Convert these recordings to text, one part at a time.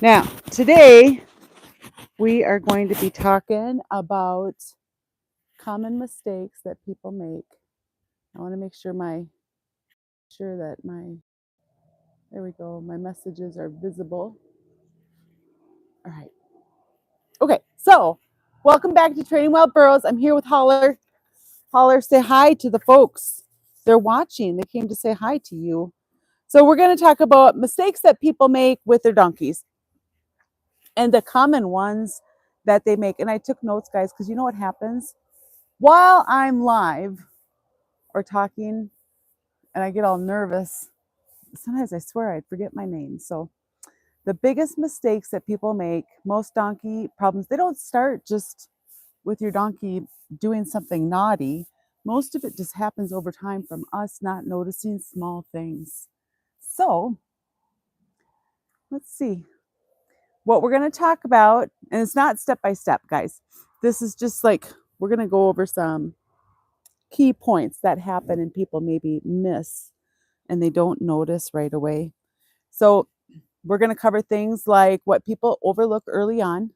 Now, today we are going to be talking about common mistakes that people make. I want to make sure there we go, my messages are visible. All right. Okay, so welcome back to Trading Wild Burros. I'm here with Holler. Holler, say hi to the folks. They're watching. They came to say hi to you. So we're going to talk about mistakes that people make with their donkeys and the common ones that they make. And I took notes, guys, because you know what happens? While I'm live or talking and I get all nervous, sometimes I swear I forget my name. So the biggest mistakes that people make, most donkey problems, they don't start just with your donkey doing something naughty. Most of it just happens over time from us not noticing small things. So let's see what we're going to talk about. And it's not step by step, guys. This is just like we're going to go over some key points that happen and people maybe miss and they don't notice right away. So we're going to cover things like what people overlook early on.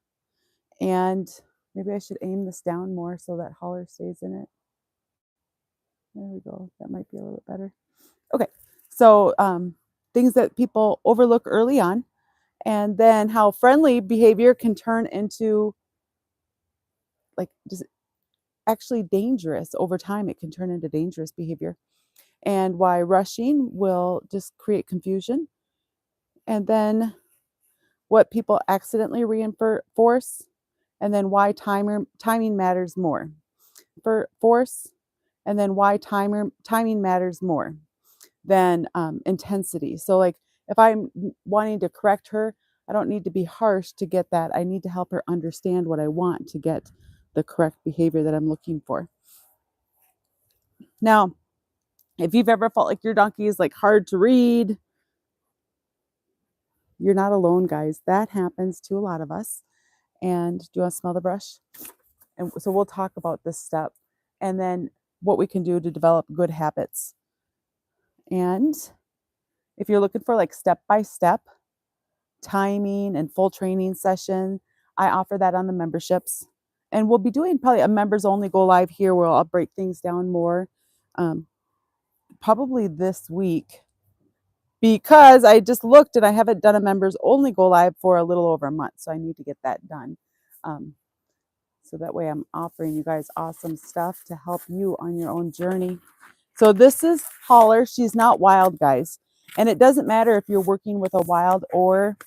And maybe I should aim this down more so that Holler stays in it. There we go. That might be a little bit better. Okay. So things that people overlook early on, and then how friendly behavior can turn into like just actually dangerous over time. It can turn into dangerous behavior, and why rushing will just create confusion. And then what people accidentally reinforce, and then why timing matters more. For force, and then why timing matters more than intensity. So, like if I'm wanting to correct her, I don't need to be harsh to get that. I need to help her understand what I want to get the correct behavior that I'm looking for. Now, if you've ever felt like your donkey is like hard to read, you're not alone, guys. That happens to a lot of us. And do you want to smell the brush? And so we'll talk about this step and then what we can do to develop good habits. And if you're looking for like step by step timing and full training session, I offer that on the memberships. And we'll be doing probably a members only go live here where I'll break things down more probably this week, because I just looked and I haven't done a members only go live for a little over a month. So I need to get that done. So that way I'm offering you guys awesome stuff to help you on your own journey. So this is Holler. She's not wild, guys. And it doesn't matter if you're working with a wild or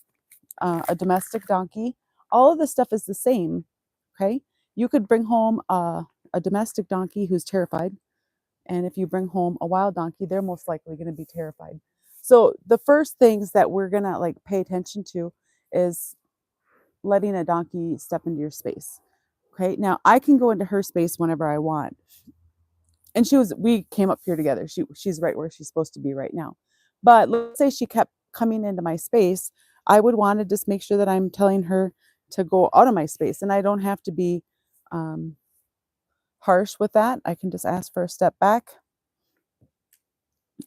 a domestic donkey. All of this stuff is the same, okay? You could bring home a domestic donkey who's terrified. And if you bring home a wild donkey, they're most likely going to be terrified. So the first things that we're going to like pay attention to is letting a donkey step into your space. Okay, now I can go into her space whenever I want. And we came up here together. She's right where she's supposed to be right now. But let's say she kept coming into my space. I would want to just make sure that I'm telling her to go out of my space. And I don't have to be harsh with that. I can just ask for a step back.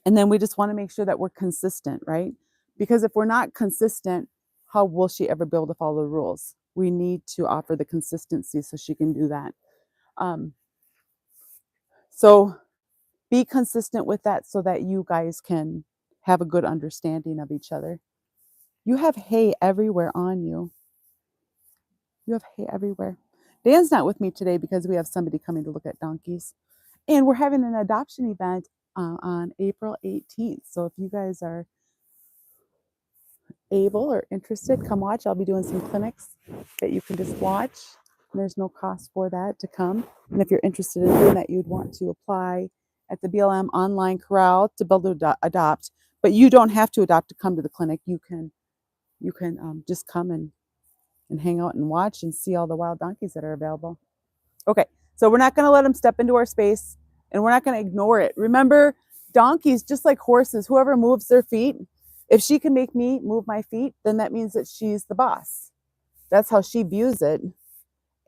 And then we just want to make sure that we're consistent, right? Because if we're not consistent, how will she ever be able to follow the rules? We need to offer the consistency so she can do that. So be consistent with that so that you guys can have a good understanding of each other. You have hay everywhere on you. You have hay everywhere. Dan's not with me today because we have somebody coming to look at donkeys. And we're having an adoption event on April 18th. So if you guys are able or interested, come watch. I'll be doing some clinics that you can just watch. And there's no cost for that to come. And if you're interested in doing that, you'd want to apply at the BLM online corral to be able to adopt. But you don't have to adopt to come to the clinic. You can just come and hang out and watch and see all the wild donkeys that are available. Okay, so we're not going to let them step into our space, and we're not going to ignore it. Remember, donkeys, just like horses, whoever moves their feet, if she can make me move my feet, then that means that she's the boss. That's how she views it.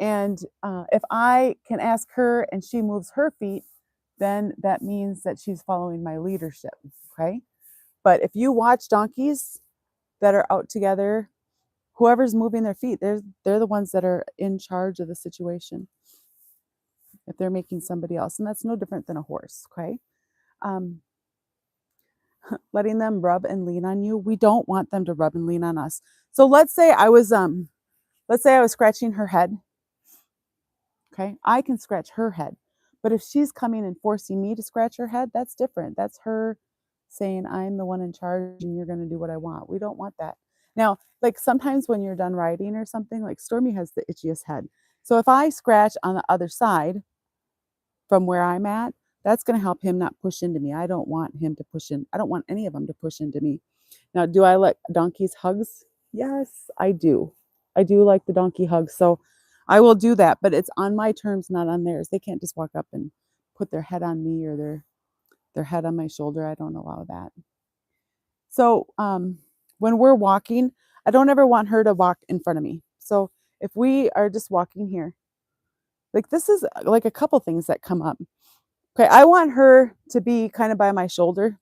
And if I can ask her and she moves her feet, then that means that she's following my leadership, okay? But if you watch donkeys that are out together whoever's moving their feet, they're the ones that are in charge of the situation if they're making somebody else. And that's no different than a horse, okay? Um, letting them rub and lean on you. We don't want them to rub and lean on us. So let's say I was scratching her head. Okay, I can scratch her head. But if she's coming and forcing me to scratch her head, that's different. That's her saying, I'm the one in charge and you're going to do what I want. We don't want that. Now, like sometimes when you're done riding or something, like Stormy has the itchiest head. So if I scratch on the other side from where I'm at, that's going to help him not push into me. I don't want him to push in. I don't want any of them to push into me. Now, do I let donkeys hugs? Yes, I do. I do like the donkey hugs. So I will do that, but it's on my terms, not on theirs. They can't just walk up and put their head on me or their head on my shoulder. I don't allow that. So when we're walking, I don't ever want her to walk in front of me. So if we are just walking here, like this is like a couple things that come up. Okay, I want her to be kind of by my shoulder,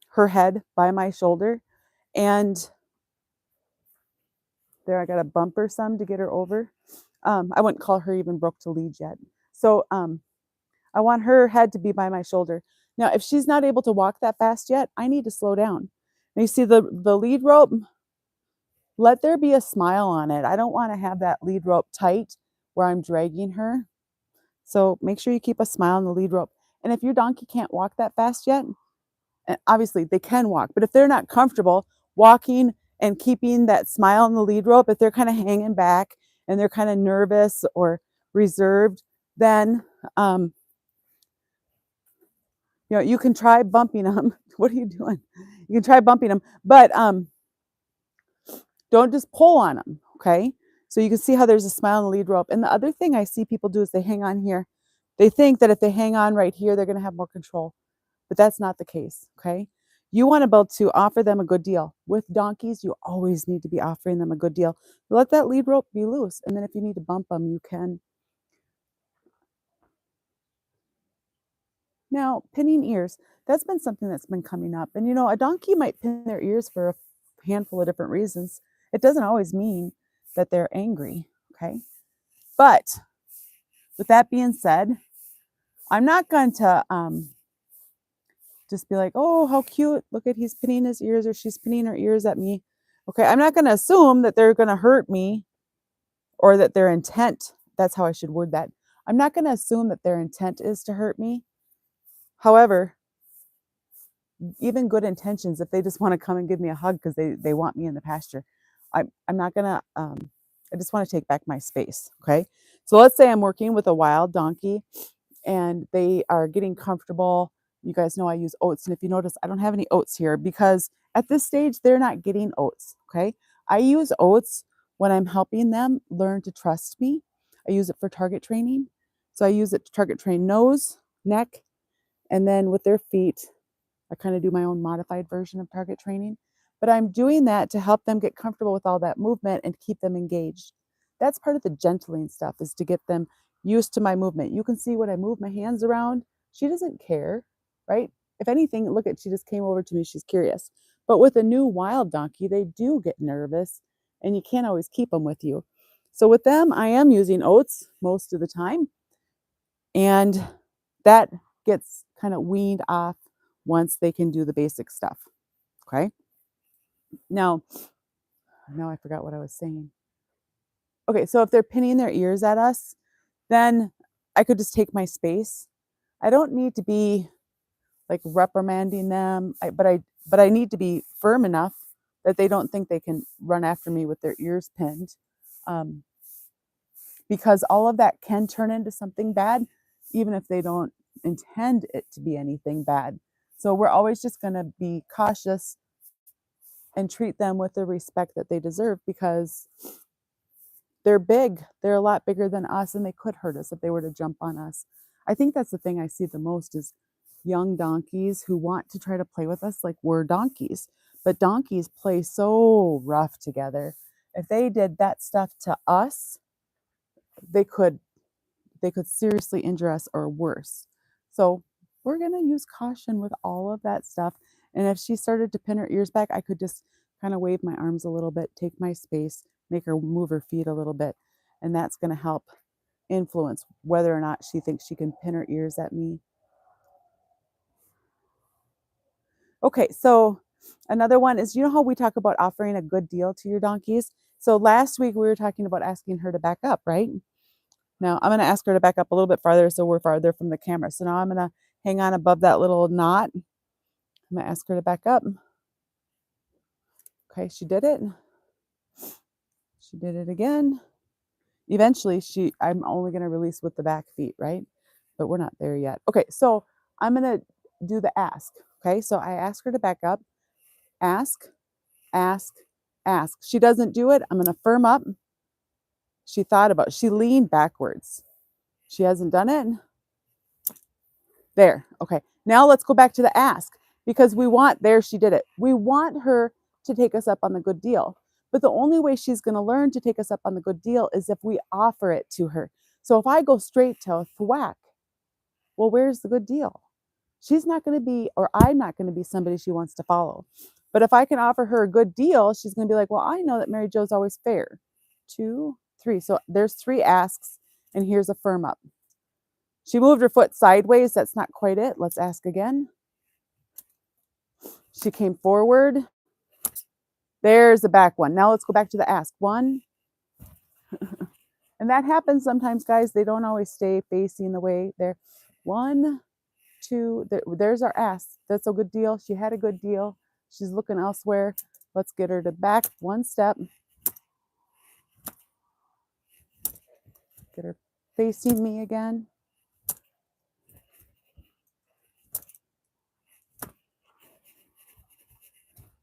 her head by my shoulder. And there, I got a bump or some to get her over. I wouldn't call her even broke to lead yet. So I want her head to be by my shoulder. Now, if she's not able to walk that fast yet, I need to slow down. Now, you see the lead rope? Let there be a smile on it. I don't want to have that lead rope tight where I'm dragging her. So make sure you keep a smile on the lead rope. And if your donkey can't walk that fast yet, and obviously they can walk, but if they're not comfortable walking and keeping that smile on the lead rope, if they're kind of hanging back and they're kind of nervous or reserved, then you can try bumping them. What are you doing? You can try bumping them, but don't just pull on them, okay? So you can see how there's a smile on the lead rope. And the other thing I see people do is they hang on here. They think that if they hang on right here, they're going to have more control. But that's not the case, okay? You want to be able to offer them a good deal. With donkeys, you always need to be offering them a good deal. Let that lead rope be loose. And then if you need to bump them, you can. Now, pinning ears, that's been something that's been coming up. And a donkey might pin their ears for a handful of different reasons. It doesn't always mean that they're angry, okay? But with that being said, I'm not going to just be like, oh, how cute. Look at he's pinning his ears or she's pinning her ears at me. Okay, I'm not going to assume that they're going to hurt me or that their intent, that's how I should word that. I'm not going to assume that their intent is to hurt me. However, even good intentions, if they just want to come and give me a hug because they want me in the pasture, I'm not going to, I just want to take back my space, okay? So let's say I'm working with a wild donkey and they are getting comfortable. You guys know I use oats. And if you notice, I don't have any oats here because at this stage, they're not getting oats, okay? I use oats when I'm helping them learn to trust me. I use it for target training. So I use it to target train nose, neck, and then with their feet, I kind of do my own modified version of target training. But I'm doing that to help them get comfortable with all that movement and keep them engaged. That's part of the gentling stuff, is to get them used to my movement. You can see when I move my hands around, she doesn't care, right? If anything, look at, she just came over to me, she's curious. But with a new wild donkey, they do get nervous and you can't always keep them with you. So with them, I am using oats most of the time. And that gets kind of weaned off once they can do the basic stuff. Okay. Now I forgot what I was saying. Okay, so if they're pinning their ears at us, then I could just take my space. I don't need to be like reprimanding them, but I need to be firm enough that they don't think they can run after me with their ears pinned, because all of that can turn into something bad, even if they don't intend it to be anything bad. So we're always just going to be cautious and treat them with the respect that they deserve, because they're big. They're a lot bigger than us, and they could hurt us if they were to jump on us. I think that's the thing I see the most, is young donkeys who want to try to play with us like we're donkeys. But donkeys play so rough together. If they did that stuff to us, they could seriously injure us or worse. So we're going to use caution with all of that stuff. And if she started to pin her ears back, I could just kind of wave my arms a little bit, take my space, make her move her feet a little bit. And that's going to help influence whether or not she thinks she can pin her ears at me. Okay, so another one is, you know how we talk about offering a good deal to your donkeys? So last week we were talking about asking her to back up, right? Now I'm going to ask her to back up a little bit farther so we're farther from the camera. So now I'm going to hang on above that little knot. I'm going to ask her to back up. Okay, she did it. She did it again. Eventually, I'm only going to release with the back feet, right? But we're not there yet. Okay, so I'm going to do the ask. Okay, so I ask her to back up. Ask, ask, ask. She doesn't do it. I'm going to firm up. She thought about it. She leaned backwards. She hasn't done it. There. Okay. Now let's go back to the ask, because there she did it. We want her to take us up on the good deal. But the only way she's going to learn to take us up on the good deal is if we offer it to her. So if I go straight to a thwack, well, where's the good deal? She's not going to be, or I'm not going to be somebody she wants to follow. But if I can offer her a good deal, she's going to be like, well, I know that MaryJo's always fair. 2, 3. So there's 3 asks, and here's a firm up. She moved her foot sideways. That's not quite it. Let's ask again. She came forward. There's the back one. Now let's go back to the ask. 1. And that happens sometimes, guys. They don't always stay facing the way there. 1, 2. There's our ask. That's a good deal. She had a good deal. She's looking elsewhere. Let's get her to back 1 step. Get her facing me again.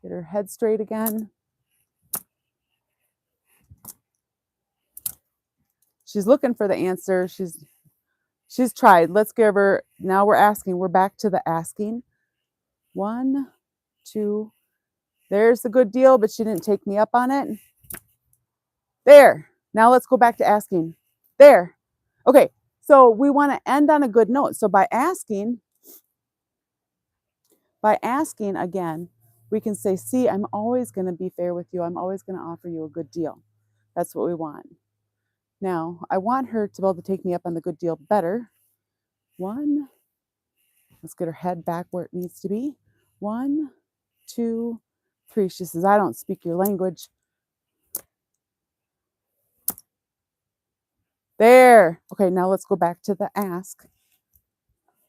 Get her head straight again. She's looking for the answer. She's tried. Let's give her, now we're asking. We're back to the asking. 1, 2. There's the good deal, but she didn't take me up on it. There. Now let's go back to asking. There. Okay, so we want to end on a good note. So by asking again, we can say, see, I'm always going to be fair with you. I'm always going to offer you a good deal. That's what we want. Now, I want her to be able to take me up on the good deal better. 1. Let's get her head back where it needs to be. 1, 2, 3. She says, I don't speak your language. There. Okay, now let's go back to the ask.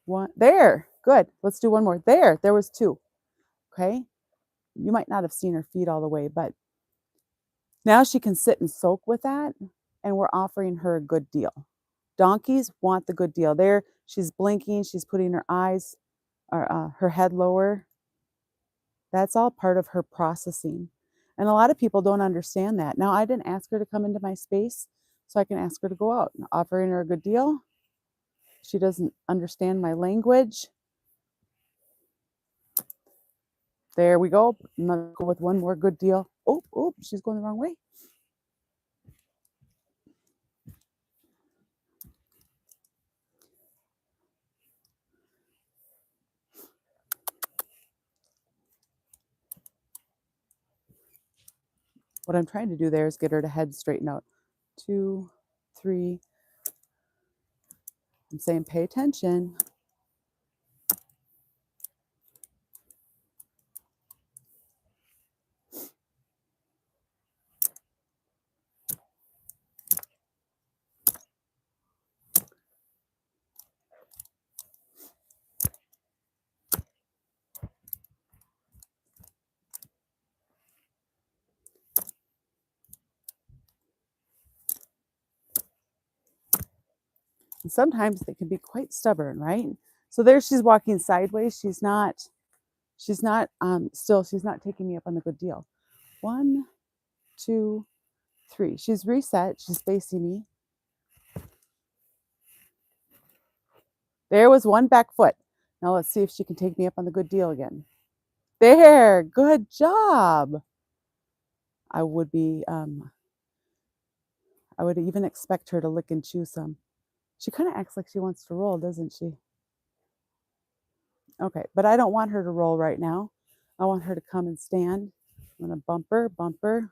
1. There. Good. Let's do one more. There. There was 2. Okay. You might not have seen her feet all the way, but now she can sit and soak with that, and we're offering her a good deal. Donkeys want the good deal. There, she's blinking. She's putting her eyes, or her head lower. That's all part of her processing. And a lot of people don't understand that. Now, I didn't ask her to come into my space, so I can ask her to go out. Offering her a good deal. She doesn't understand my language. There we go. I'm going to go with one more good deal. Oh, she's going the wrong way. What I'm trying to do there is get her to head straighten out. 2, 3. I'm saying pay attention. And sometimes they can be quite stubborn, right? So there she's walking sideways. She's not taking me up on the good deal. 1, 2, 3. She's reset. She's facing me. There was 1 back foot. Now let's see if she can take me up on the good deal again. There, good job. I would even expect her to lick and chew some. She kind of acts like she wants to roll, doesn't she? Okay, but I don't want her to roll right now. I want her to come and stand. I'm going to bumper, bumper.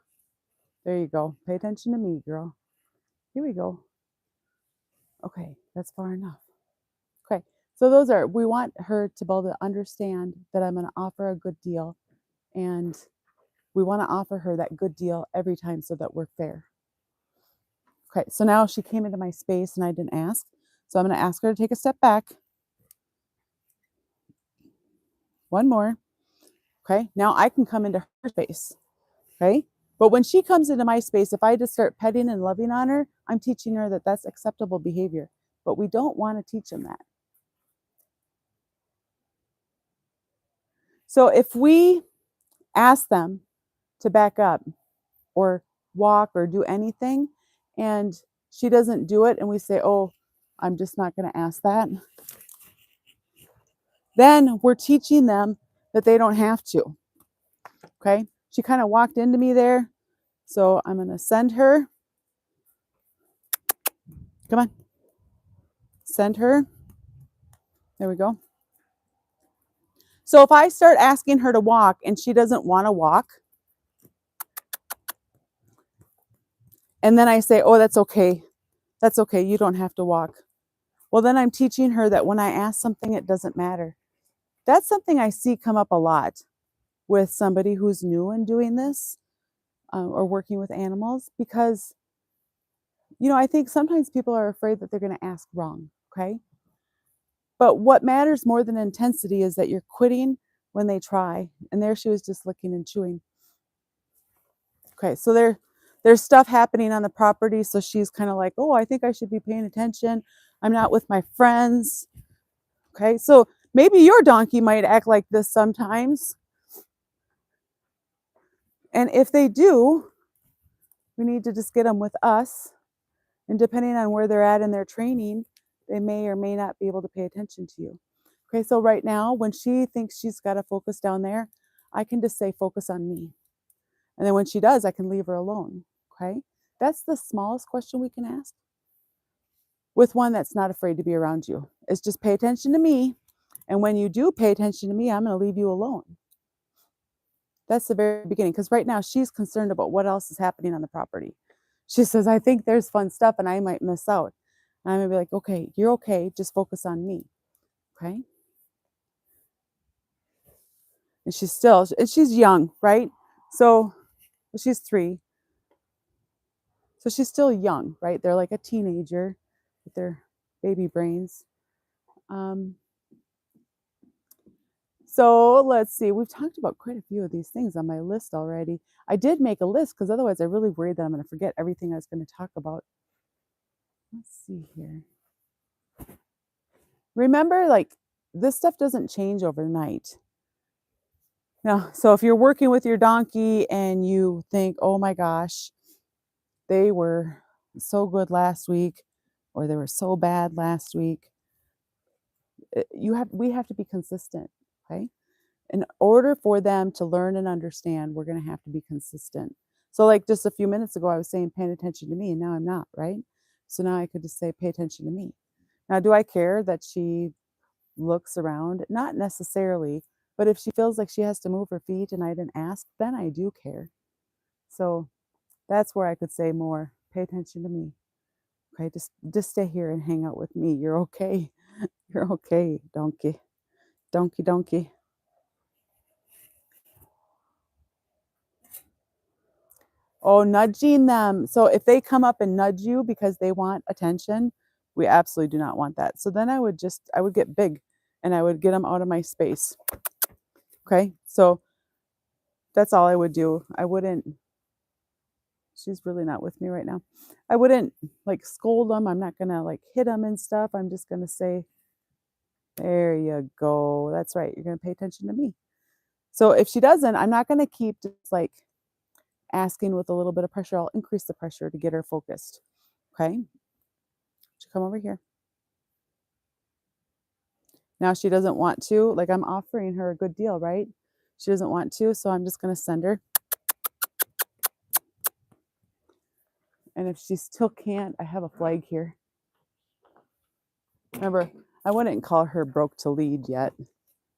There you go. Pay attention to me, girl. Here we go. Okay, that's far enough. Okay, so those are, we want her to be able to understand that I'm going to offer a good deal, and we want to offer her that good deal every time so that we're fair. Okay, so now she came into my space and I didn't ask. So I'm going to ask her to take a step back. One more. Okay, now I can come into her space. Okay, but when she comes into my space, if I just start petting and loving on her, I'm teaching her that that's acceptable behavior. But we don't want to teach them that. So if we ask them to back up or walk or do anything, and she doesn't do it, and we say, oh, I'm just not going to ask that, then we're teaching them that they don't have to. Okay, she kind of walked into me there, so I'm going to send her. Come on, send her. There we go. So if I start asking her to walk and she doesn't want to walk, and then I say, oh, that's okay, you don't have to walk, well, then I'm teaching her that when I ask something, it doesn't matter. That's something I see come up a lot with somebody who's new in doing this, or working with animals, because, you know, I think sometimes people are afraid that they're going to ask wrong, okay? But what matters more than intensity is that you're quitting when they try. And there she was, just licking and chewing. Okay, so there's stuff happening on the property, so she's kind of like, oh, I think I should be paying attention. I'm not with my friends. Okay, so maybe your donkey might act like this sometimes. And if they do, we need to just get them with us. And depending on where they're at in their training, they may or may not be able to pay attention to you. Okay, so right now, when she thinks she's got to focus down there, I can just say, focus on me. And then when she does, I can leave her alone. Okay, that's the smallest question we can ask with one that's not afraid to be around you. Is just pay attention to me. And when you do pay attention to me, I'm going to leave you alone. That's the very beginning, because right now she's concerned about what else is happening on the property. She says, I think there's fun stuff and I might miss out. And I'm going to be like, okay, you're okay. Just focus on me. Okay. And she's young, right? So she's 3. So she's still young, right? They're like a teenager with their baby brains. So let's see. We've talked about quite a few of these things on my list already. I did make a list because otherwise I really worried that I'm going to forget everything I was going to talk about. Let's see here. Remember, like, this stuff doesn't change overnight. Now, so if you're working with your donkey and you think, oh my gosh, they were so good last week, or they were so bad last week, we have to be consistent, okay? In order for them to learn and understand, we're going to have to be consistent. So like just a few minutes ago, I was saying, paying attention to me, and now I'm not, right? So now I could just say, pay attention to me. Now, do I care that she looks around? Not necessarily, but if she feels like she has to move her feet and I didn't ask, then I do care. So that's where I could say more, pay attention to me. Okay, just stay here and hang out with me. You're okay. You're okay, donkey. Donkey, donkey. Oh, nudging them. So if they come up and nudge you because they want attention, we absolutely do not want that. So then I would get big and I would get them out of my space. Okay, so that's all I would do. I wouldn't, she's really not with me right now. I wouldn't like scold them. I'm not going to like hit them and stuff. I'm just going to say, there you go. That's right. You're going to pay attention to me. So if she doesn't, I'm not going to keep just like asking with a little bit of pressure. I'll increase the pressure to get her focused. Okay. She come over here. Now she doesn't want to, like I'm offering her a good deal, right? She doesn't want to, so I'm just going to send her. And if she still can't, I have a flag here. Remember, I wouldn't call her broke to lead yet.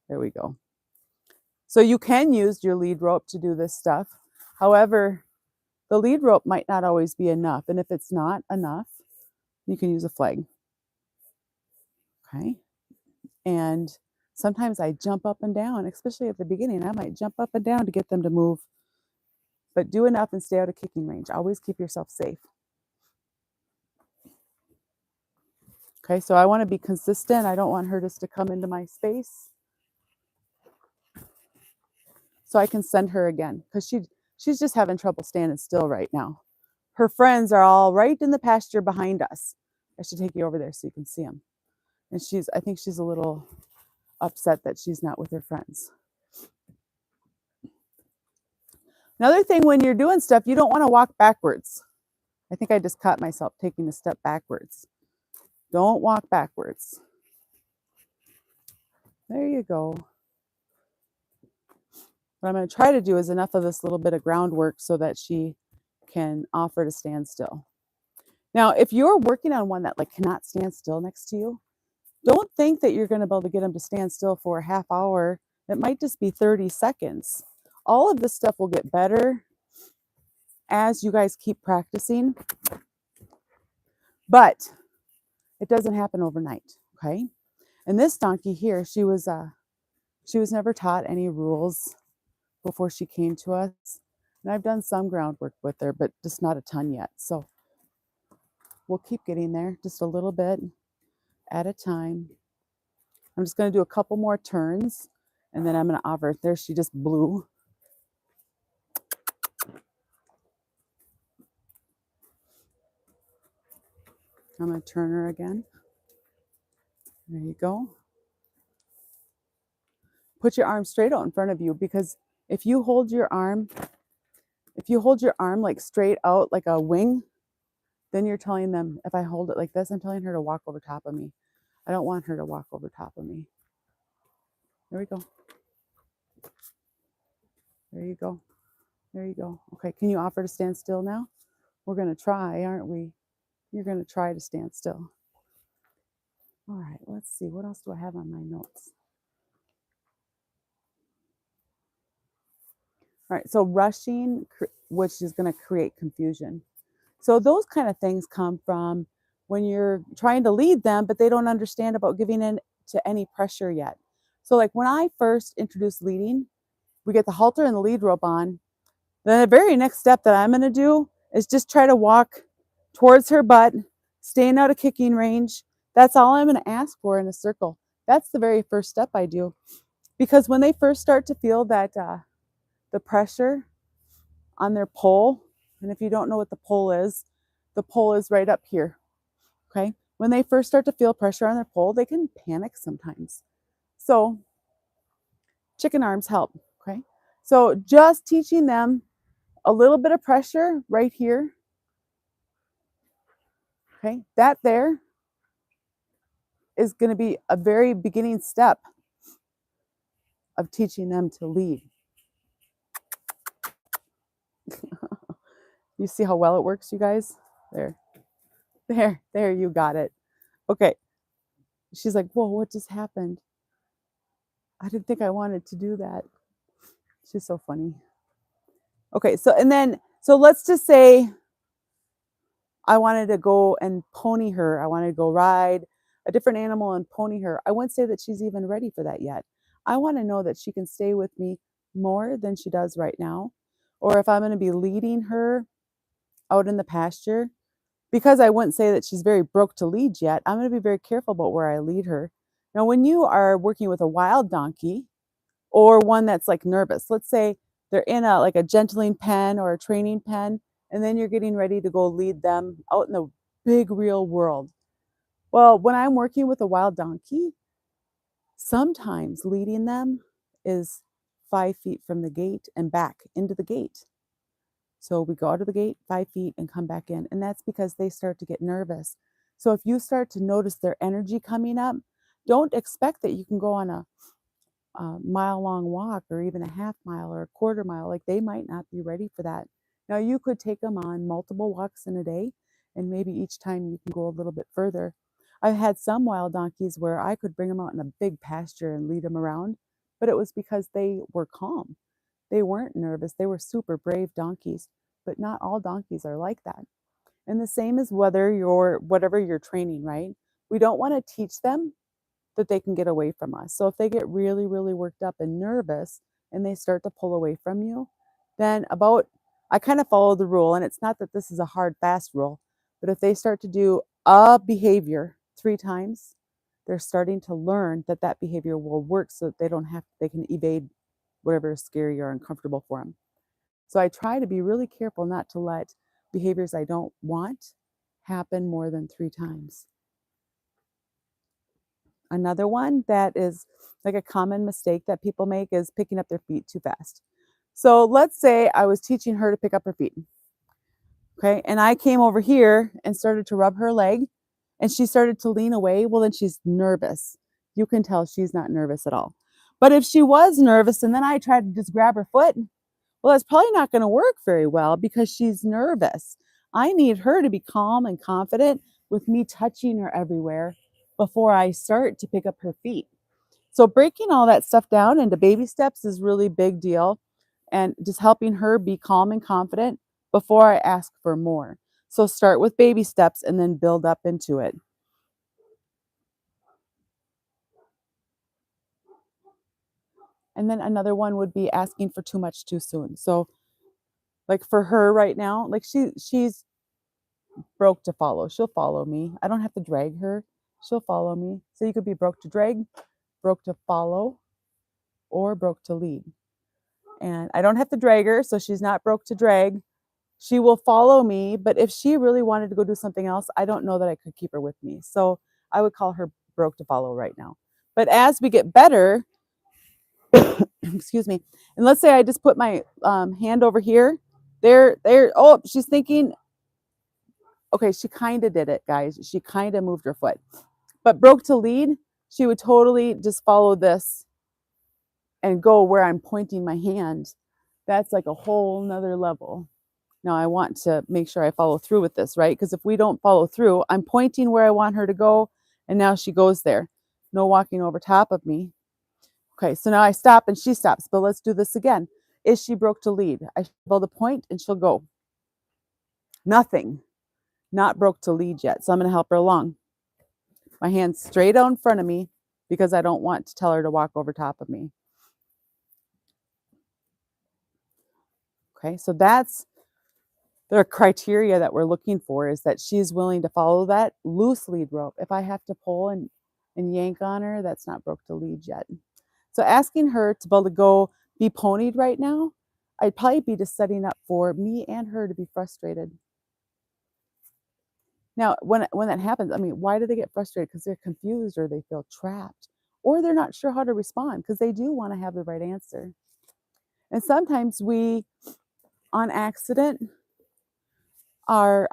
There we go. So you can use your lead rope to do this stuff. However, the lead rope might not always be enough. And if it's not enough, you can use a flag. Okay. And sometimes I jump up and down, especially at the beginning. I might jump up and down to get them to move. But do enough and stay out of kicking range. Always keep yourself safe. Okay, so I want to be consistent. I don't want her just to come into my space. So I can send her again because she's just having trouble standing still right now. Her friends are all right in the pasture behind us. I should take you over there so you can see them. And I think she's a little upset that she's not with her friends. Another thing, when you're doing stuff, you don't want to walk backwards. I think I just caught myself taking a step backwards. Don't walk backwards. There you go. What I'm going to try to do is enough of this little bit of groundwork so that she can offer to stand still. Now, if you're working on one that like cannot stand still next to you, don't think that you're going to be able to get them to stand still for a half hour. It might just be 30 seconds. All of this stuff will get better as you guys keep practicing, but it doesn't happen overnight, okay? And this donkey here, she was never taught any rules before she came to us. And I've done some groundwork with her, but just not a ton yet. So we'll keep getting there just a little bit at a time. I'm just going to do a couple more turns, and then I'm going to offer. There, she just blew. I'm going to turn her again. There you go. Put your arm straight out in front of you, because if you hold your arm like straight out like a wing, then you're telling them, if I hold it like this, I'm telling her to walk over top of me. I don't want her to walk over top of me. There we go. There you go. There you go. Okay, can you offer to stand still now? We're going to try, aren't we? You're going to try to stand still. All right, let's see. What else do I have on my notes? All right, so rushing, which is going to create confusion. So those kind of things come from when you're trying to lead them, but they don't understand about giving in to any pressure yet. So like when I first introduced leading, we get the halter and the lead rope on. Then the very next step that I'm going to do is just try to walk towards her butt, staying out of kicking range. That's all I'm going to ask for in a circle. That's the very first step I do. Because when they first start to feel that the pressure on their pole, and if you don't know what the pole is right up here, okay? When they first start to feel pressure on their pole, they can panic sometimes. So chicken arms help, okay? So just teaching them a little bit of pressure right here, okay? That there is going to be a very beginning step of teaching them to lead. You see how well it works, you guys? There, you got it. Okay. She's like, whoa, what just happened? I didn't think I wanted to do that. She's so funny. Okay, so let's just say I wanted to go and pony her. I wanted to go ride a different animal and pony her. I wouldn't say that she's even ready for that yet. I want to know that she can stay with me more than she does right now. Or if I'm going to be leading her out in the pasture, because I wouldn't say that she's very broke to lead yet, I'm going to be very careful about where I lead her. Now, when you are working with a wild donkey or one that's like nervous, let's say they're in like a gentling pen or a training pen, and then you're getting ready to go lead them out in the big real world. Well, when I'm working with a wild donkey, sometimes leading them is 5 feet from the gate and back into the gate. So we go out of the gate 5 feet and come back in. And that's because they start to get nervous. So if you start to notice their energy coming up, don't expect that you can go on a mile-long walk or even a half mile or a quarter mile. Like, they might not be ready for that. Now, you could take them on multiple walks in a day, and maybe each time you can go a little bit further. I've had some wild donkeys where I could bring them out in a big pasture and lead them around, but it was because they were calm. They weren't nervous. They were super brave donkeys, but not all donkeys are like that. And the same is whatever you're training, right? We don't want to teach them that they can get away from us. So if they get really, really worked up and nervous and they start to pull away from you, then I kind of follow the rule, and it's not that this is a hard, fast rule, but if they start to do a behavior 3 times, they're starting to learn that that behavior will work so that they can evade whatever is scary or uncomfortable for them. So I try to be really careful not to let behaviors I don't want happen more than 3 times. Another one that is like a common mistake that people make is picking up their feet too fast. So let's say I was teaching her to pick up her feet. Okay. And I came over here and started to rub her leg and she started to lean away. Well, then she's nervous. You can tell she's not nervous at all. But if she was nervous and then I tried to just grab her foot, well, that's probably not going to work very well because she's nervous. I need her to be calm and confident with me touching her everywhere before I start to pick up her feet. So breaking all that stuff down into baby steps is really big deal, and just helping her be calm and confident before I ask for more. So start with baby steps and then build up into it. And then another one would be asking for too much too soon. So like for her right now, like she's broke to follow. She'll follow me. I don't have to drag her. She'll follow me. So you could be broke to drag, broke to follow, or broke to lead. And I don't have to drag her, so she's not broke to drag. She will follow me, but if she really wanted to go do something else, I don't know that I could keep her with me. So I would call her broke to follow right now. But as we get better, excuse me, and let's say I just put my hand over here, oh, she's thinking, okay, she kind of did it, guys. She kind of moved her foot. But broke to lead, she would totally just follow this and go where I'm pointing my hand. That's like a whole nother level. Now I want to make sure I follow through with this, right? Because if we don't follow through, I'm pointing where I want her to go, and now she goes there. No walking over top of me. Okay, so now I stop and she stops, but let's do this again. Is she broke to lead? I build a point and she'll go. Nothing. Not broke to lead yet, so I'm going to help her along. My hand's straight out in front of me because I don't want to tell her to walk over top of me. Okay, so that's the criteria that we're looking for, is that she's willing to follow that loose lead rope. If I have to pull and yank on her, that's not broke to lead yet. So asking her to be able to go be ponied right now, I'd probably be just setting up for me and her to be frustrated. Now, when that happens, I mean, why do they get frustrated? Because they're confused or they feel trapped or they're not sure how to respond because they do want to have the right answer. And sometimes we, on accident, are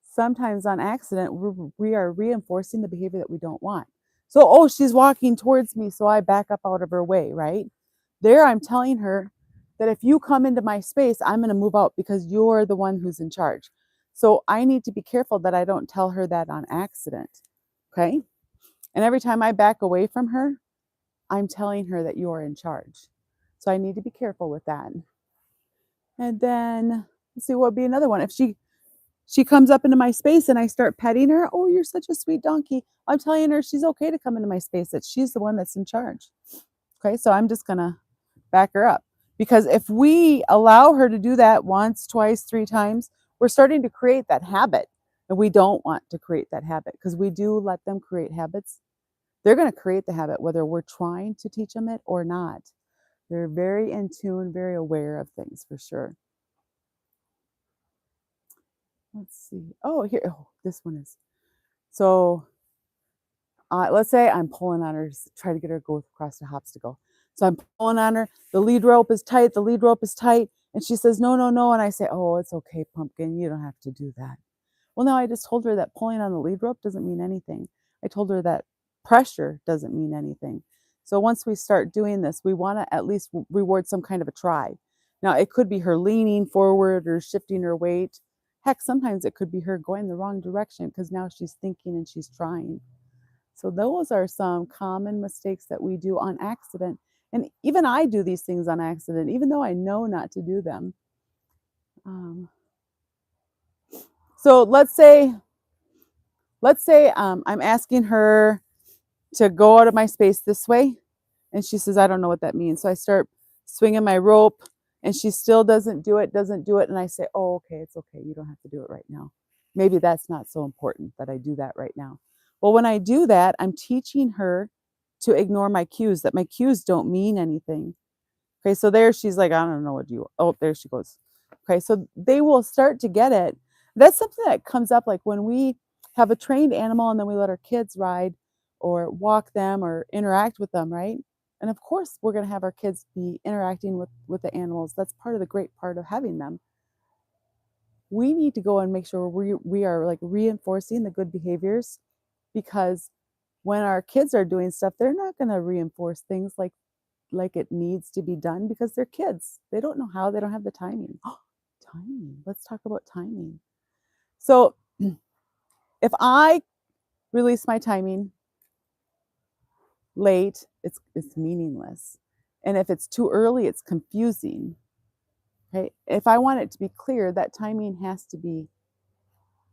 sometimes on accident we are reinforcing the behavior that we don't want. So, oh, she's walking towards me, so I back up out of her way, right? There I'm telling her that if you come into my space, I'm going to move out because you're the one who's in charge. So I need to be careful that I don't tell her that on accident. Okay? And every time I back away from her, I'm telling her that you're in charge. So I need to be careful with that. And then let's see what would be another one. If she comes up into my space and I start petting her, oh, you're such a sweet donkey. I'm telling her she's okay to come into my space, that she's the one that's in charge. Okay, so I'm just gonna back her up. Because if we allow her to do that once, twice, 3 times, we're starting to create that habit. And we don't want to create that habit because we do let them create habits. They're going to create the habit whether we're trying to teach them it or not. They're very in tune, very aware of things for sure. Let's see. Oh, here. Oh, this one is. So let's say I'm pulling on her, try to get her to go across the obstacle. So I'm pulling on her. The lead rope is tight. The lead rope is tight. And she says, no, no, no. And I say, oh, it's okay, pumpkin. You don't have to do that. Well, now I just told her that pulling on the lead rope doesn't mean anything. I told her that pressure doesn't mean anything. So once we start doing this, we want to at least reward some kind of a try. Now, it could be her leaning forward or shifting her weight. Heck, sometimes it could be her going the wrong direction because now she's thinking and she's trying. So those are some common mistakes that we do on accident. And even I do these things on accident, even though I know not to do them. So let's say I'm asking her to go out of my space this way, and she says, I don't know what that means. So I start swinging my rope, and she still doesn't do it. And I say, oh, okay, it's okay. You don't have to do it right now. Maybe that's not so important that I do that right now. Well, when I do that, I'm teaching her to ignore my cues, that my cues don't mean anything. Okay, so there she's like, I don't know what you, oh, there she goes. Okay, so they will start to get it. That's something that comes up like when we have a trained animal and then we let our kids ride or walk them or interact with them, right? And of course, we're going to have our kids be interacting with the animals. That's part of the great part of having them. We need to go and make sure we are like reinforcing the good behaviors, because when our kids are doing stuff, they're not going to reinforce things like it needs to be done because they're kids. They don't know how, they don't have the timing. Timing. Let's talk about timing. So if I release my timing late, it's meaningless. And if it's too early, it's confusing. Okay? If I want it to be clear, that timing has to be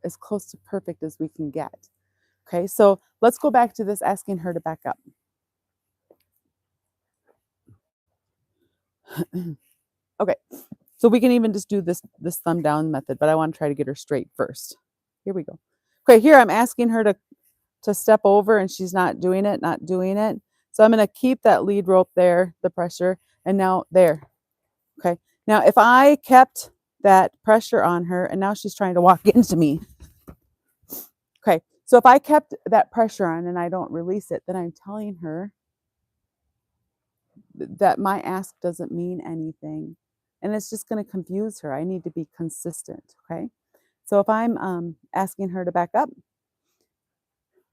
as close to perfect as we can get. Okay? So let's go back to this asking her to back up. Okay. So we can even just do this thumb down method, but I want to try to get her straight first. Here we go. Okay, here I'm asking her to step over, and she's not doing it. So I'm going to keep that lead rope there, the pressure, and now there. Okay. Now if I kept that pressure on her and now she's trying to walk into me. Okay. So if I kept that pressure on and I don't release it, then I'm telling her that my ask doesn't mean anything. And it's just going to confuse her. I need to be consistent. Okay. So if I'm asking her to back up,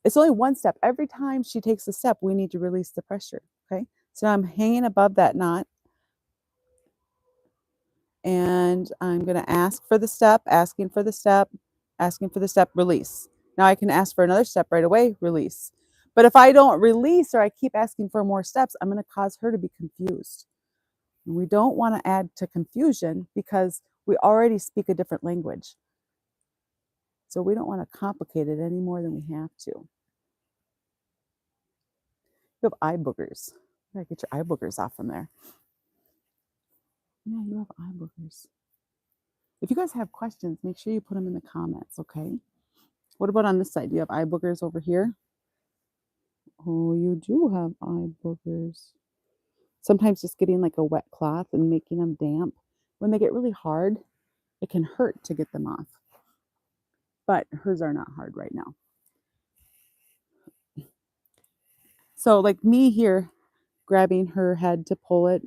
it's only one step. Every time she takes a step, we need to release the pressure. Okay. So I'm hanging above that knot, and I'm going to ask for the step, asking for the step, release. Now I can ask for another step right away, release. But if I don't release or I keep asking for more steps, I'm going to cause her to be confused. And we don't want to add to confusion because we already speak a different language. So we don't want to complicate it any more than we have to. You have eye boogers. You gotta get your eye boogers off from there. Yeah, you have eye boogers. If you guys have questions, make sure you put them in the comments, okay? What about on this side? Do you have eye boogers over here? Oh, you do have eye boogers. Sometimes just getting like a wet cloth and making them damp, when they get really hard, it can hurt to get them off. But hers are not hard right now. So like me here, grabbing her head to pull it,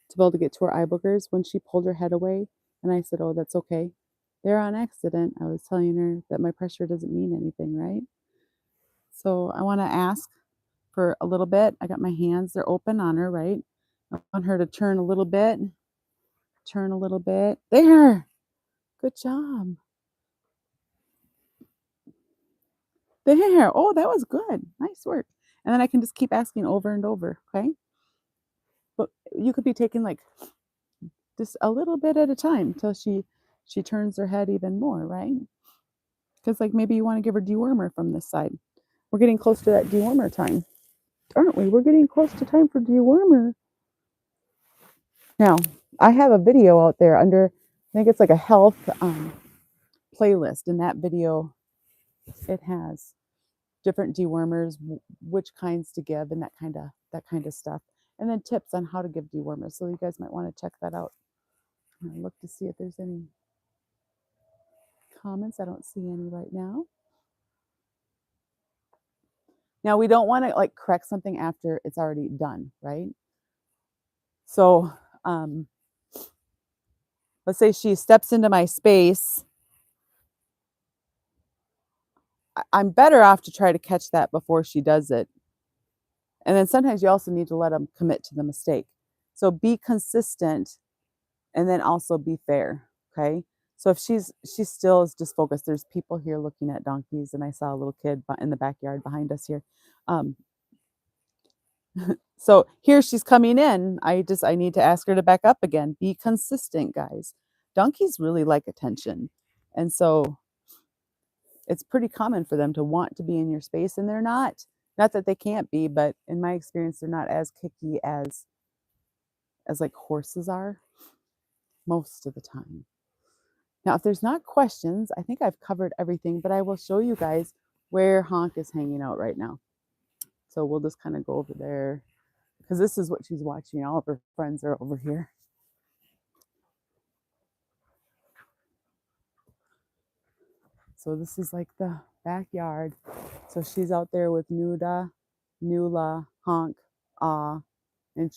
to be able to get to her eye boogers, when she pulled her head away, and I said, oh, that's okay. They're on accident. I was telling her that my pressure doesn't mean anything, right? So I want to ask for a little bit. I got my hands, they're open on her, right? I want her to turn a little bit. There. Good job. There. Oh, that was good. Nice work. And then I can just keep asking over and over, okay? But you could be taking like just a little bit at a time till she turns her head even more, right? Because like maybe you want to give her dewormer from this side. We're getting close to that dewormer time, aren't we? We're getting close to time for dewormer. Now, I have a video out there under, I think it's like a health playlist. In that video, it has different dewormers, which kinds to give, and that kind of stuff, and then tips on how to give dewormers. So you guys might want to check that out. I'm gonna look to see if there's any comments. I don't see any right now. Now we don't want to like correct something after it's already done, right? So let's say she steps into my space. I'm better off to try to catch that before she does it. And then sometimes you also need to let them commit to the mistake. So be consistent and then also be fair, okay? So if she still is just focused, there's people here looking at donkeys, and I saw a little kid in the backyard behind us here. Um, so here she's coming in. I need to ask her to back up again. Be consistent, guys. Donkeys really like attention. And so it's pretty common for them to want to be in your space, and they're not that they can't be, but in my experience, they're not as kicky as like horses are most of the time. Now, if there's not questions, I think I've covered everything, but I will show you guys where Honk is hanging out right now. So we'll just kind of go over there because this is what she's watching. All of her friends are over here. So this is like the backyard. So she's out there with Nuda, Nula, Honk, Ah, and